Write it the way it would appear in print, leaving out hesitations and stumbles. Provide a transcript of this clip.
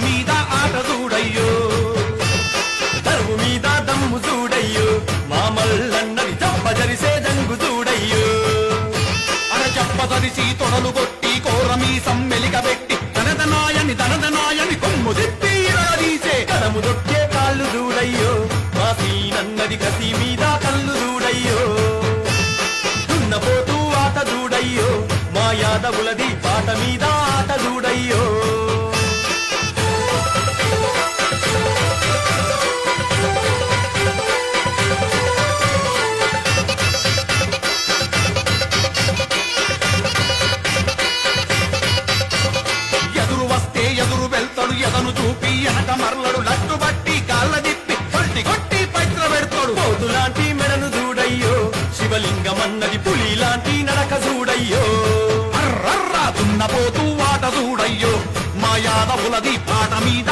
మీద ఆట చూడయ్యో దరువు మీద దమ్ము చూడయ్యో మా మల్లన్నది చెప్పజరిసే జంగు చూడయ్యో అర చెప్పదరిసి తొడలు కొట్టి కోరమీ సమ్మెలిక పెట్టి తనదనాయని కొమ్ము తిప్పి ఇరగదీసే కడము దొక్కే కాళ్ళు చూడయ్యో మా సీనన్నది కసి మీద కళ్ళు చూడయ్యో దున్నపోతూ ఆట చూడయ్యో మా యాదవులది పాట మీద ఆట చూడయ్యో ఎదురు వస్తే ఎదురు వెళ్తాడు ఎదను చూపి ఎనక మరలడు లట్టు బట్టి కాళ్ళ తిప్పి కొట్టి కొట్టి పైత్ర పెడతాడు పోతు లాంటి మెడను చూడయ్యో శివలింగమన్నది పులి లాంటి నడక చూడయ్యో అర్రర్రా దున్నపోతూ ఆట చూడయ్యో మా యాదవులది పాట మీద